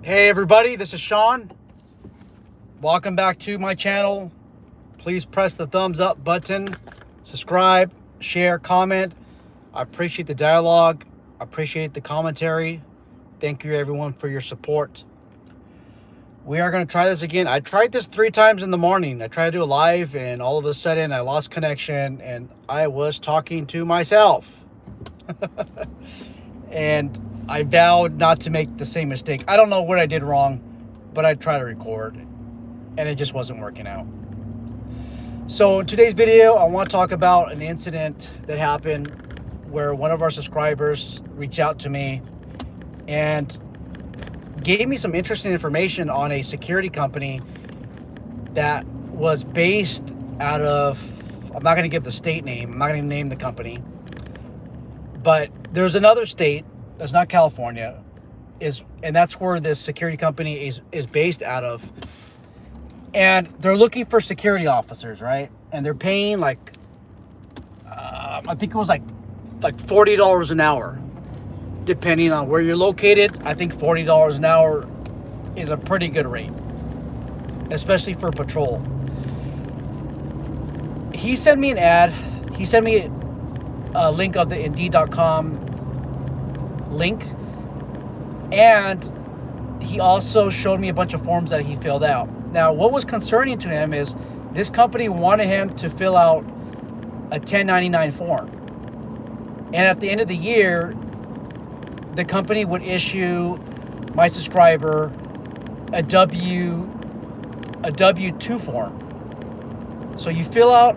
Hey everybody, this is Sean. Welcome back to my channel. Please press the thumbs up button, subscribe, share, comment. I appreciate the dialogue. I appreciate the commentary. Thank you everyone for your support. We are going to try this again. I tried this 3 times in the morning. I tried to do a live and all of a sudden I lost connection and I was talking to myself. And I vowed not to make the same mistake. I don't know what I did wrong, but I tried to record and it just wasn't working out. So in today's video, I want to talk about an incident that happened where one of our subscribers reached out to me and gave me some interesting information on a security company that was based out of, I'm not going to give the state name, I'm not going to name the company, but there's another state that's not California, and that's where this security company is based out of. And they're looking for security officers, right? And they're paying like, I think it was like $40 an hour, depending on where you're located. I think $40 an hour is a pretty good rate, especially for patrol. He sent me an ad. He sent me a link of the Indeed.com link, and he also showed me a bunch of forms that he filled out. Now, what was concerning to him is this company wanted him to fill out a 1099 form, and at the end of the year, the company would issue my subscriber a W-2 form. So you fill out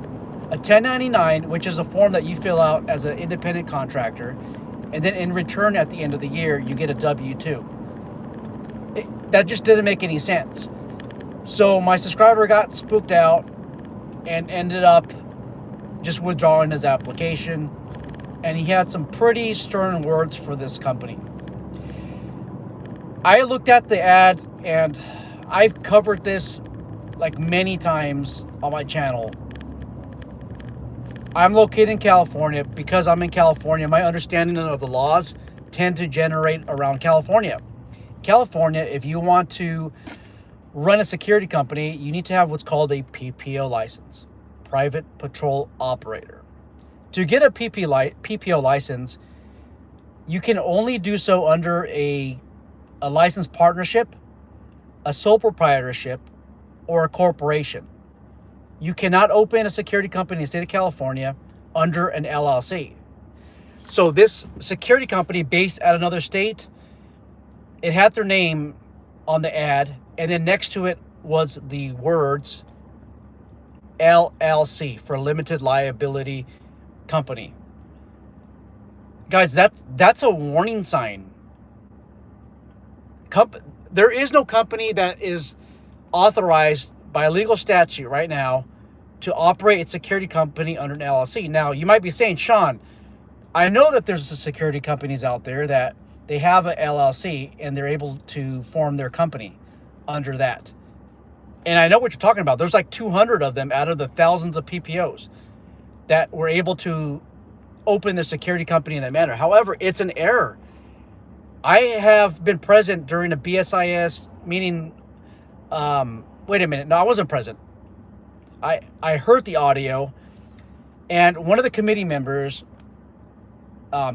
a 1099, which is a form that you fill out as an independent contractor, and then in return at the end of the year, you get a W-2. That just didn't make any sense. So my subscriber got spooked out and ended up just withdrawing his application. And he had some pretty stern words for this company. I looked at the ad, and I've covered this like many times on my channel. I'm located in California. Because I'm in California, my understanding of the laws tend to generate around California. California, if you want to run a security company, you need to have what's called a PPO license, Private Patrol Operator. To get a PPO license, you can only do so under a licensed partnership, a sole proprietorship, or a corporation. You cannot open a security company in the state of California under an LLC. So this security company based at another state, it had their name on the ad, and then next to it was the words LLC, for limited liability company. Guys, that's a warning sign. There is no company that is authorized by legal statute right now to operate a security company under an LLC. Now, you might be saying, Sean, I know that there's security companies out there that they have a LLC and they're able to form their company under that. And I know what you're talking about. There's like 200 of them out of the thousands of PPOs that were able to open their security company in that manner. However, it's an error. I have been present during a BSIS meeting. Wait a minute. No, I wasn't present. I heard the audio, and one of the committee members,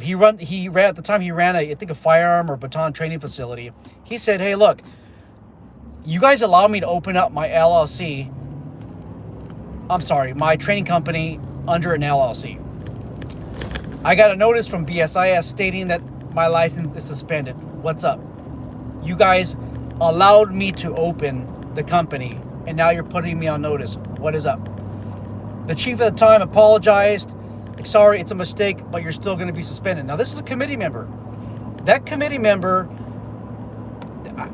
he ran at the time. He ran I think a firearm or baton training facility. He said, "Hey, look, you guys allow me to open up my LLC. I'm sorry, my training company under an LLC. I got a notice from BSIS stating that my license is suspended. What's up? You guys allowed me to open the company, and now you're putting me on notice. What is up?" The chief at the time apologized. Like, sorry, it's a mistake, but you're still going to be suspended. Now, this is a committee member. That committee member,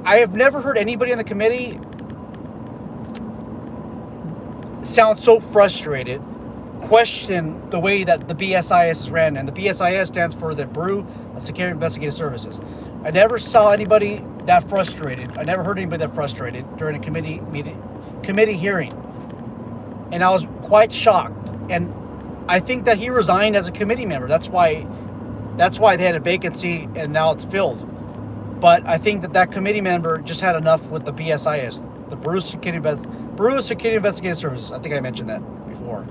I have never heard anybody on the committee sound so frustrated, question the way that the BSIS is ran. And the BSIS stands for the Bureau of Security Investigative Services. I never saw anybody that frustrated. I never heard anybody that frustrated during a committee hearing. And I was quite shocked. And I think that he resigned as a committee member. That's why they had a vacancy and now it's filled. But I think that committee member just had enough with the BSIS, the Bureau of Security Investigative Services. I think I mentioned that before.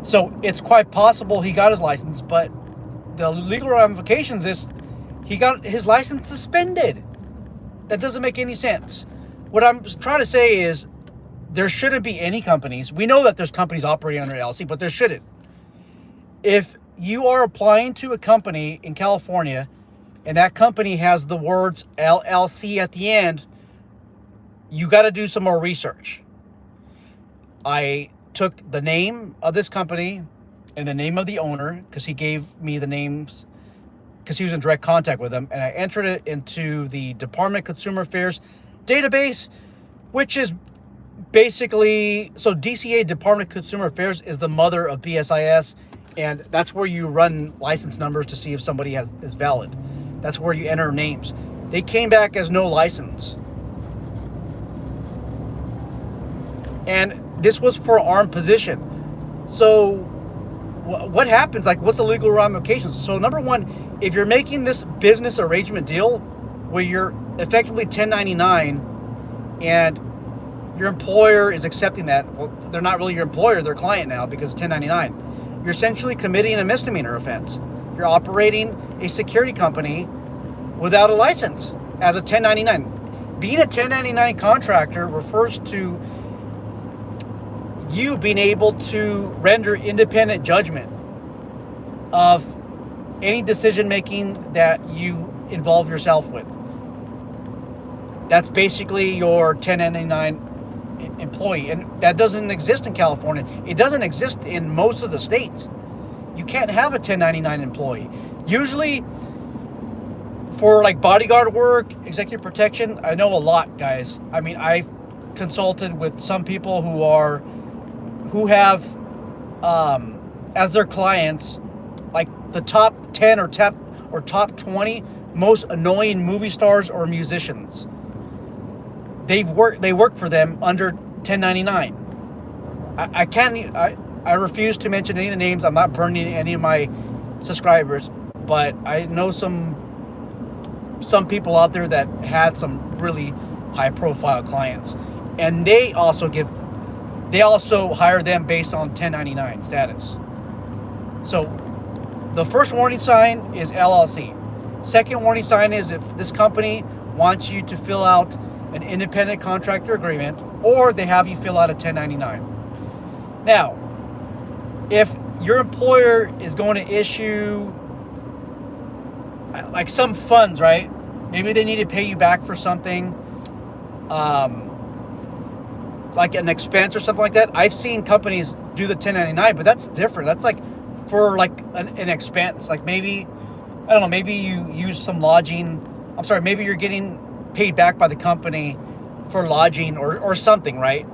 So it's quite possible he got his license, but the legal ramifications is he got his license suspended. That doesn't make any sense. What I'm trying to say is there shouldn't be any companies. We know that there's companies operating under LLC, but there shouldn't. If you are applying to a company in California and that company has the words LLC at the end, you got to do some more research. I took the name of this company and the name of the owner, because he gave me the names because he was in direct contact with them, and I entered it into the Department of Consumer Affairs database, which is basically, so DCA, Department of Consumer Affairs, is the mother of BSIS, and that's where you run license numbers to see if somebody is valid. That's where you enter names. They came back as no license. And this was for armed position. So what happens? Like, what's the legal ramifications? So number one, if you're making this business arrangement deal where you're effectively 1099 and your employer is accepting that, well, they're not really your employer, they're client now because 1099. You're essentially committing a misdemeanor offense. You're operating a security company without a license as a 1099. Being a 1099 contractor refers to you being able to render independent judgment of any decision making that you involve yourself with. That's basically your 1099 employee, and that doesn't exist in California. It doesn't exist in most of the states. You can't have a 1099 employee. Usually for like bodyguard work, executive protection, I know a lot, guys. I mean, I've consulted with some people who have as their clients like the top 10 or top 20 most annoying movie stars or musicians. They work for them under 1099. I refuse to mention any of the names. I'm not burning any of my subscribers, but I know some people out there that had some really high profile clients, and they also hire them based on 1099 status. So the first warning sign is LLC. Second warning sign is if this company wants you to fill out an independent contractor agreement, or they have you fill out a 1099. Now, if your employer is going to issue like some funds, right? Maybe they need to pay you back for something, like an expense or something like that. I've seen companies do the 1099, but that's different. That's like for like an expense. Like maybe, I don't know, maybe you use some lodging. I'm sorry, maybe you're getting paid back by the company for lodging or something, right?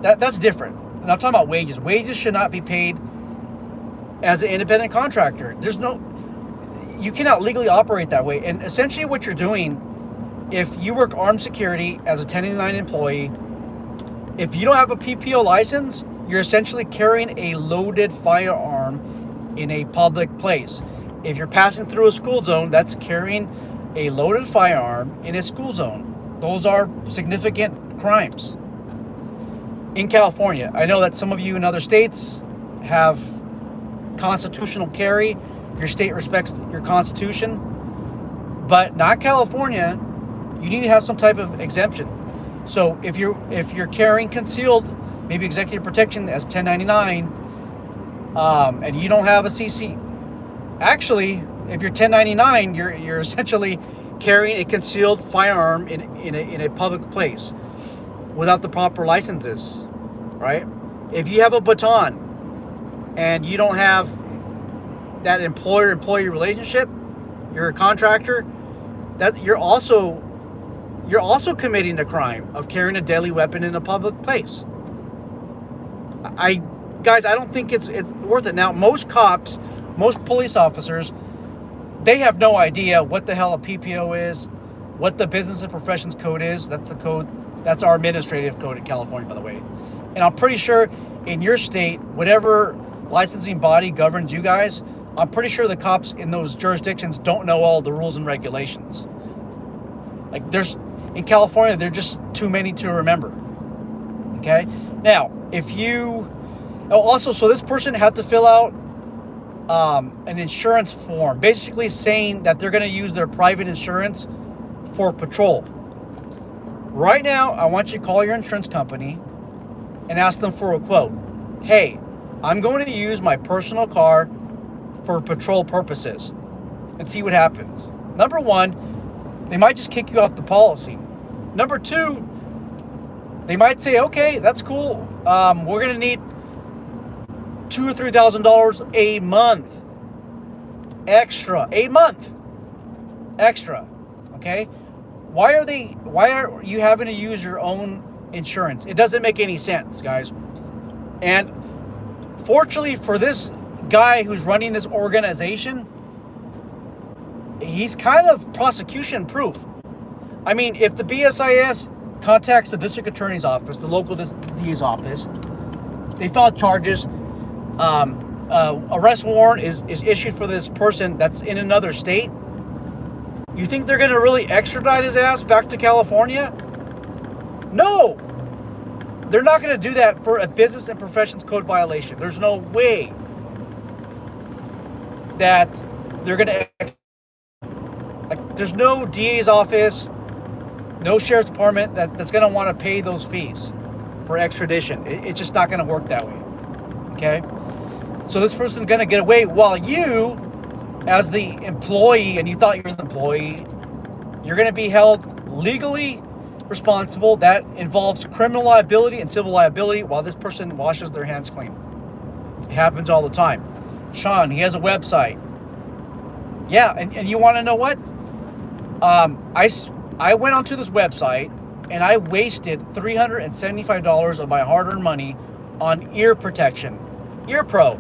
That's different. And I'm talking about wages. Wages should not be paid as an independent contractor. You cannot legally operate that way. And essentially what you're doing, if you work armed security as a 1099 employee, if you don't have a PPO license, you're essentially carrying a loaded firearm in a public place. If you're passing through a school zone, that's carrying a loaded firearm in a school zone. Those are significant crimes in California. I know that some of you in other states have constitutional carry. Your state respects your constitution, but not California. You need to have some type of exemption. So if you're carrying concealed, maybe executive protection as 1099, and you don't have a CC, actually, if you're 1099, you're essentially carrying a concealed firearm in a public place without the proper licenses, right? If you have a baton and you don't have that employer-employee relationship, you're a contractor, that you're also committing the crime of carrying a deadly weapon in a public place. Guys, I don't think it's worth it. Now, most cops, most police officers, they have no idea what the hell a PPO is, what the Business and Professions Code is. That's the code. That's our administrative code in California, by the way. And I'm pretty sure in your state, whatever licensing body governs you guys, I'm pretty sure the cops in those jurisdictions don't know all the rules and regulations. Like in California, they're just too many to remember. Okay. Now, so this person had to fill out an insurance form, basically saying that they're going to use their private insurance for patrol. Right now, I want you to call your insurance company and ask them for a quote. Hey, I'm going to use my personal car for patrol purposes, and see what happens. Number one, they might just kick you off the policy. Number two, they might say, okay, that's cool. We're going to need $2,000 or $3,000 a month extra. A month extra. Okay? Why are you having to use your own insurance? It doesn't make any sense, guys. And fortunately for this guy who's running this organization, he's kind of prosecution proof. I mean, if the BSIS contacts the district attorney's office, the local DA's office, they file charges, arrest warrant is issued for this person that's in another state, you think they're going to really extradite his ass back to California? No! They're not going to do that for a business and professions code violation. There's no way that they're going to... there's no DA's office, no sheriff's department that's going to want to pay those fees for extradition. It's just not going to work that way. Okay? So this person's going to get away while you, as the employee, and you thought you were the employee, you're going to be held legally responsible. That involves criminal liability and civil liability while this person washes their hands clean. It happens all the time. Sean, he has a website. Yeah, and you want to know what? I went onto this website and I wasted $375 of my hard-earned money on ear protection. Ear Pro.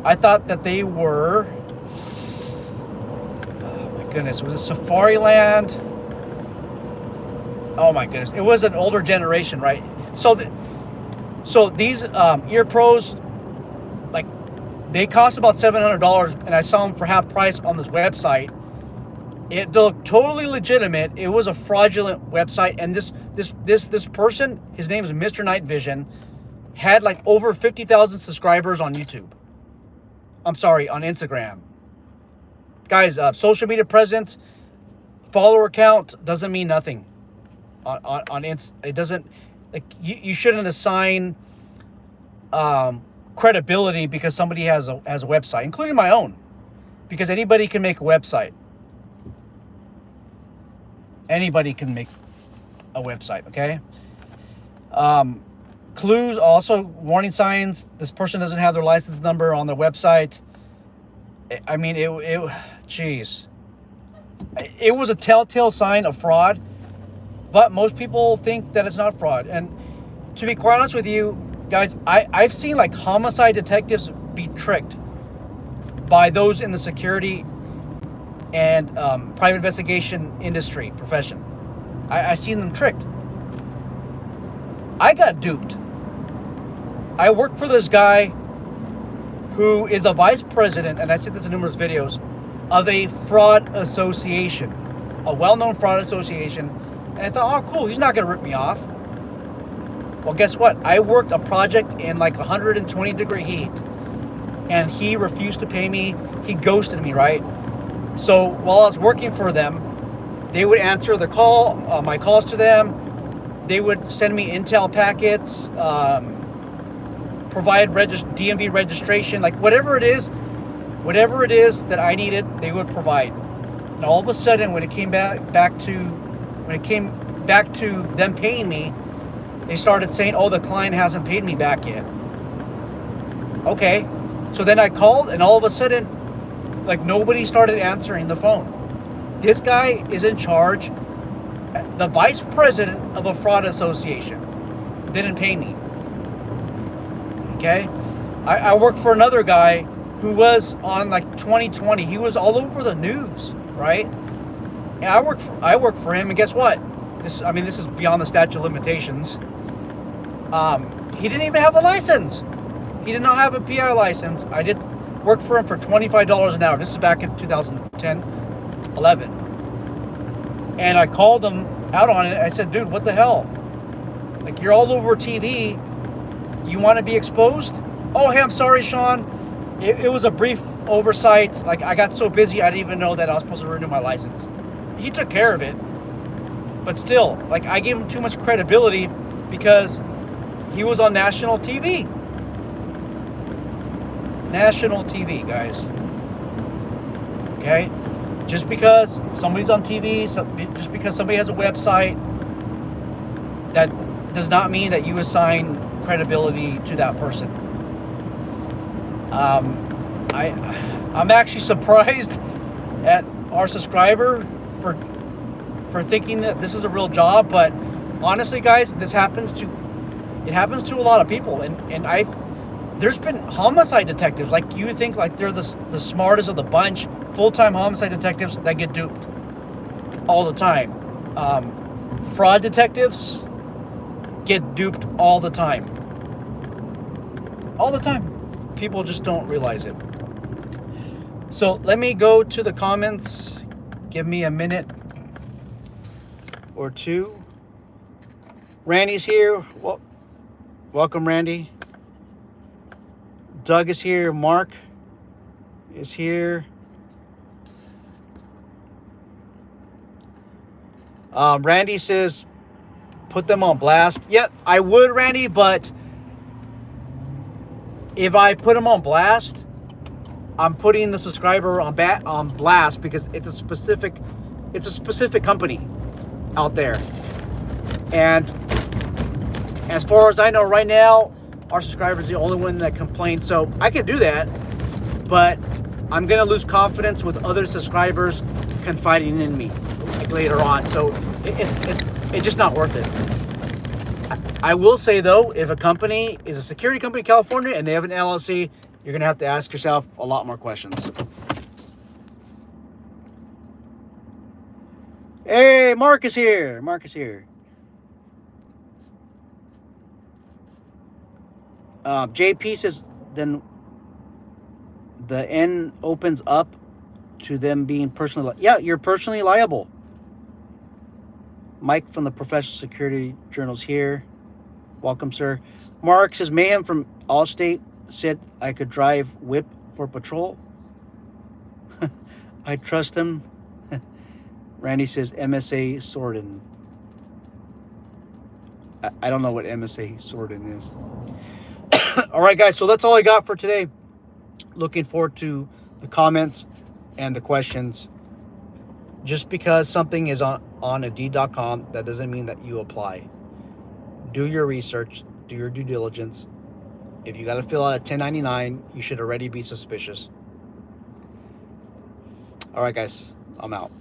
I thought that they were... Oh my goodness, was it Safari Land? Oh my goodness, it was an older generation, right? So these ear pros, like, they cost about $700, and I saw them for half price on this website. It looked totally legitimate. It was a fraudulent website, and this person, his name is Mr. Night Vision, had like over 50,000 subscribers on YouTube. I'm sorry, on Instagram. Guys, social media presence, follower count doesn't mean nothing. It doesn't, like, you shouldn't assign credibility because somebody has a website, including my own, because anybody can make a website. Anybody can make a website, okay? Clues, also warning signs. This person doesn't have their license number on their website. I mean, geez. It was a telltale sign of fraud, but most people think that it's not fraud. And to be quite honest with you, guys, I've seen like homicide detectives be tricked by those in the security and private investigation industry profession. I've seen them tricked. I got duped. I work for this guy who is a vice president, and I said this in numerous videos, of a fraud association, a well-known fraud association. And I thought, oh, cool, he's not going to rip me off. Well, guess what? I worked a project in like 120-degree heat, and he refused to pay me. He ghosted me, right? So while I was working for them, they would answer the call, my calls to them. They would send me intel packets, provide DMV registration, like whatever it is that I needed, they would provide. And all of a sudden, when it came back to them paying me, they started saying, "Oh, the client hasn't paid me back yet." Okay, so then I called, and all of a sudden, like, nobody started answering the phone. This guy is in charge, the vice president of a fraud association, didn't pay me. Okay, I worked for another guy who was on like 2020. He was all over the news, right? And I worked for him, and guess what? This is beyond the statute of limitations. He didn't even have a license. He did not have a PI license. I did work for him for $25 an hour. This is back in 2010, 11. And I called him out on it. I said, dude, what the hell? Like, you're all over TV. You want to be exposed? Oh, hey, I'm sorry, Sean. It was a brief oversight. Like, I got so busy, I didn't even know that I was supposed to renew my license. He took care of it. But still, like, I gave him too much credibility because he was on national TV. National TV, guys. Okay? Just because somebody's on TV, just because somebody has a website, that does not mean that you assign credibility to that person. I'm actually surprised at our subscriber for thinking that this is a real job, but honestly, guys, it happens to a lot of people, and there's been homicide detectives, like, you think like they're the smartest of the bunch, full-time homicide detectives that get duped all the time. Fraud detectives get duped all the time. All the time. People just don't realize it. So let me go to the comments. Give me a minute or two. Randy's here. Well, welcome, Randy. Doug is here. Mark is here. Randy says, put them on blast. Yeah, I would, Randy, but if I put them on blast, I'm putting the subscriber on blast because it's a specific company out there. And as far as I know right now, our subscriber is the only one that complained. So I can do that, but I'm going to lose confidence with other subscribers confiding in me like later on. So it's just not worth it. I will say, though, if a company is a security company in California and they have an LLC, you're going to have to ask yourself a lot more questions. Hey, Mark is here. Mark is here. JP says, then the N opens up to them being personally. Yeah, you're personally liable. Mike from the Professional Security Journal's here. Welcome, sir. Mark says, Mayhem from Allstate said I could drive whip for patrol. I trust him. Randy says MSA Sordin. I don't know what MSA Sordin is. All right, guys. So that's all I got for today. Looking forward to the comments and the questions. Just because something is on Indeed.com, that doesn't mean that you apply. Do your research. Do your due diligence. If you got to fill out a 1099, you should already be suspicious. All right, guys. I'm out.